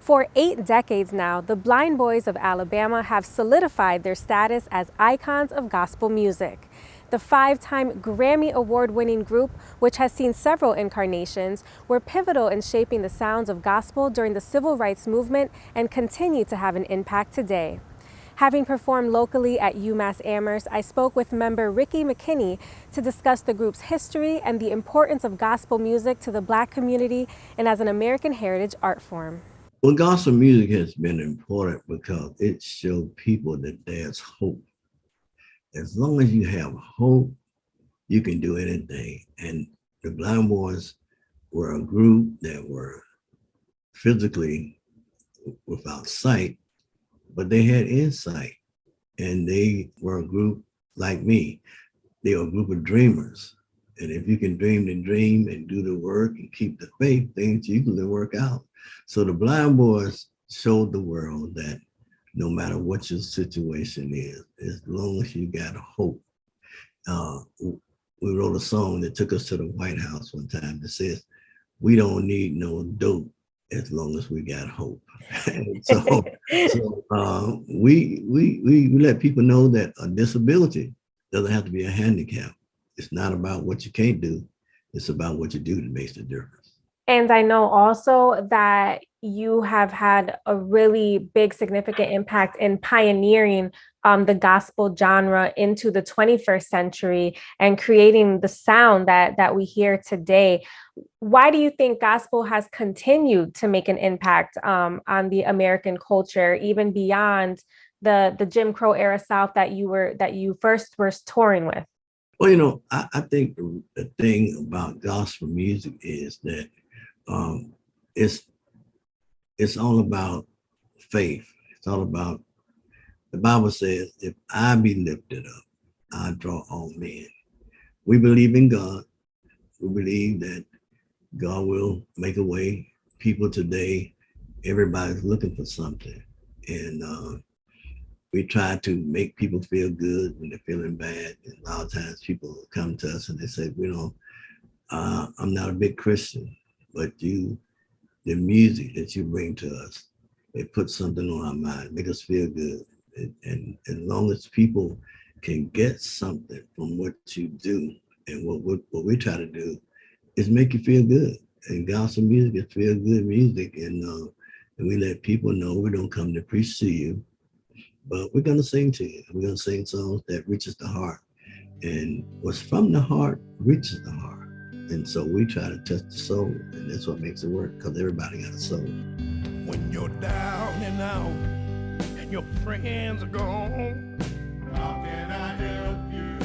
For 8 decades now, the Blind Boys of Alabama have solidified their status as icons of gospel music. The five-time Grammy Award-winning group, which has seen several incarnations, were pivotal in shaping the sounds of gospel during the civil rights movement and continue to have an impact today. Having performed locally at UMass Amherst, I spoke with member Ricky McKinney to discuss the group's history and the importance of gospel music to the Black community and as an American heritage art form. Well, gospel music has been important because it showed people that there's hope. As long as you have hope, you can do anything. And the Blind Boys were a group that were physically without sight, but they had insight. And they were a group like me. They were a group of dreamers. And if you can dream the dream and do the work and keep the faith, things usually work out. So the Blind Boys showed the world that no matter what your situation is, as long as you got hope. We wrote a song that took us to the White House one time that says, "We don't need no dope as long as we got hope." We let people know that a disability doesn't have to be a handicap. It's not about what you can't do. It's about what you do that makes the difference. And I know also that you have had a really big, significant impact in pioneering the gospel genre into the 21st century and creating the sound that we hear today. Why do you think gospel has continued to make an impact on the American culture, even beyond the Jim Crow era South that you first were touring with? Well, I think the thing about gospel music is that um, it's it's all about faith. It's all about the Bible says, "If I be lifted up, I draw all men." We believe in God. We believe that God will make a way. People today, everybody's looking for something, and we try to make people feel good when they're feeling bad. And a lot of times, people come to us and they say, I'm not a big Christian, but the music that you bring to us, it puts something on our mind, make us feel good. And as long as people can get something from what you do, and what we try to do is make you feel good. And gospel music is feel good music, and we let people know we don't come to preach to you, but we're gonna sing to you. We're gonna sing songs that reaches the heart, and what's from the heart reaches the heart. And so we try to touch the soul, and that's what makes it work because everybody got a soul. When you're down and out and your friends are gone, how can I help you?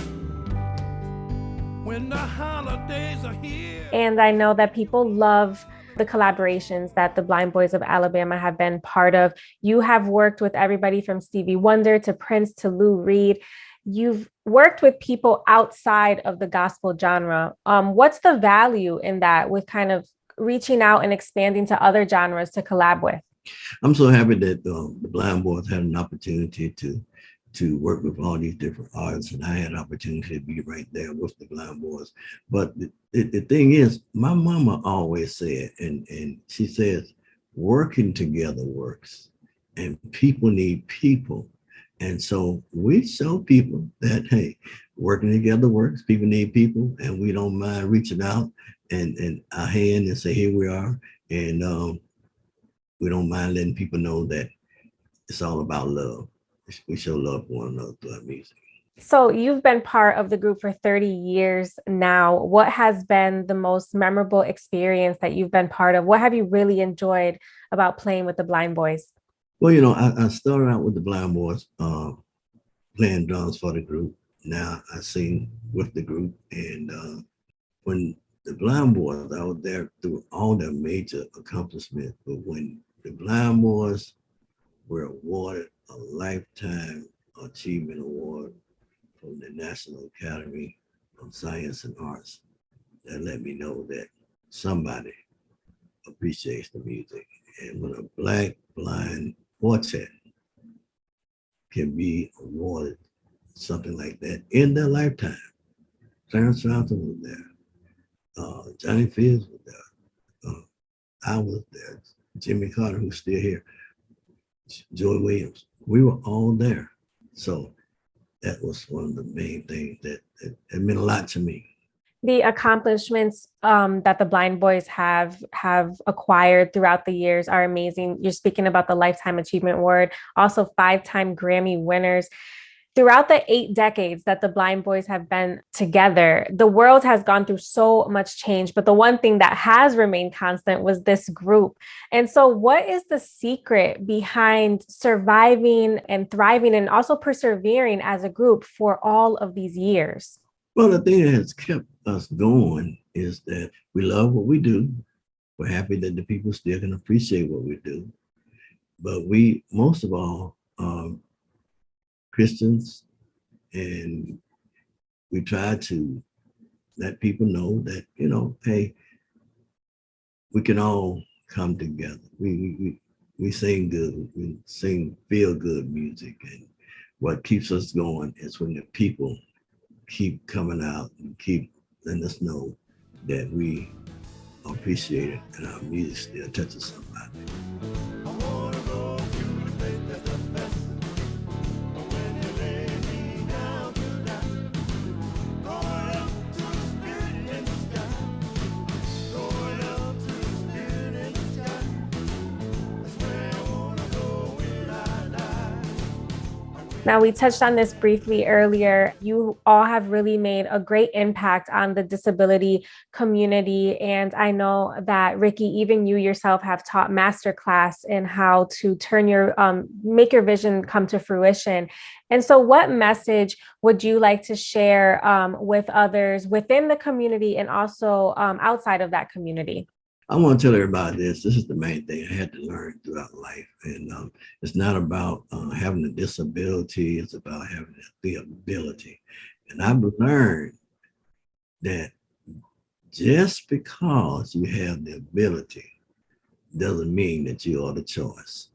When the holidays are here. And I know that people love the collaborations that the Blind Boys of Alabama have been part of. You have worked with everybody from Stevie Wonder to Prince to Lou Reed. You've worked with people outside of the gospel genre. What's the value in that with kind of reaching out and expanding to other genres to collab with? I'm so happy that the Blind Boys had an opportunity to work with all these different artists, and I had an opportunity to be right there with the Blind Boys. But the thing is, my mama always said, and she says, working together works, and people need people. And so we show people that, hey, working together works, people need people, and we don't mind reaching out and our hand and say, here we are. And we don't mind letting people know that it's all about love. We show love for one another through our music. So you've been part of the group for 30 years now. What has been the most memorable experience that you've been part of? What have you really enjoyed about playing with the Blind Boys? Well, I started out with the Blind Boys playing drums for the group. Now I sing with the group. And when the Blind Boys, I was there through all their major accomplishments. But when the Blind Boys were awarded a Lifetime Achievement Award from the National Academy of Science and Arts, that let me know that somebody appreciates the music. And when a Black blind quartet can be awarded something like that in their lifetime, Clarence Johnson was there, Johnny Fields was there, I was there, Jimmy Carter, who's still here, Joy Williams. We were all there. So that was one of the main things that meant a lot to me. The accomplishments that the Blind Boys have acquired throughout the years are amazing. You're speaking about the Lifetime Achievement Award, also 5-time Grammy winners. Throughout the 8 decades that the Blind Boys have been together, the world has gone through so much change, but the one thing that has remained constant was this group. And so what is the secret behind surviving and thriving and also persevering as a group for all of these years? Well, the thing that has kept us going is that we love what we do. We're happy that the people still can appreciate what we do. But we, most of all, Christians, and we try to let people know that, hey, we can all come together. We sing good, we sing feel good music, and what keeps us going is when the people keep coming out and keep letting us know that we appreciate it and our music still touches somebody. Now, we touched on this briefly earlier. You all have really made a great impact on the disability community. And I know that, Ricky, even you yourself have taught masterclass in how to turn make your vision come to fruition. And so what message would you like to share with others within the community and also outside of that community? I want to tell everybody this. This is the main thing I had to learn throughout life. And it's not about having a disability. It's about having the ability. And I've learned that just because you have the ability doesn't mean that you are the choice.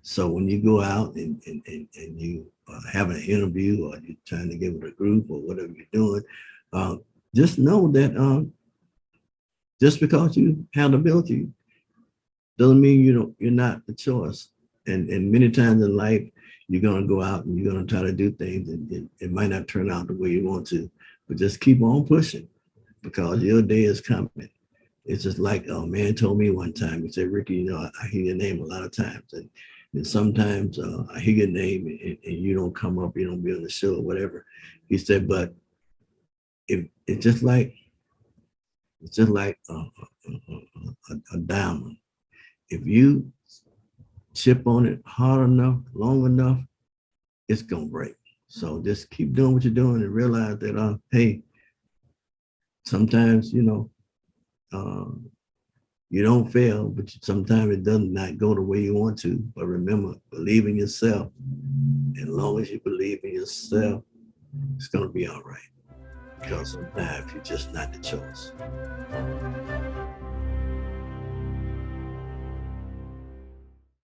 So when you go out and you have an interview or you're trying to get with a group or whatever you're doing, just know that just because you have the ability doesn't mean you're not the choice. And many times in life, you're gonna go out and you're gonna try to do things and it might not turn out the way you want to, but just keep on pushing because your day is coming. It's just like a man told me one time, he said, Ricky, I hear your name a lot of times. And sometimes I hear your name and you don't come up, you don't be on the show or whatever. He said, but it's just like a diamond. If you chip on it hard enough, long enough, it's gonna break. So just keep doing what you're doing and realize that, hey, sometimes, you don't fail, but sometimes it does not go the way you want to. But remember, believe in yourself. And as long as you believe in yourself, it's gonna be all right. Because sometimes you're just not the choice.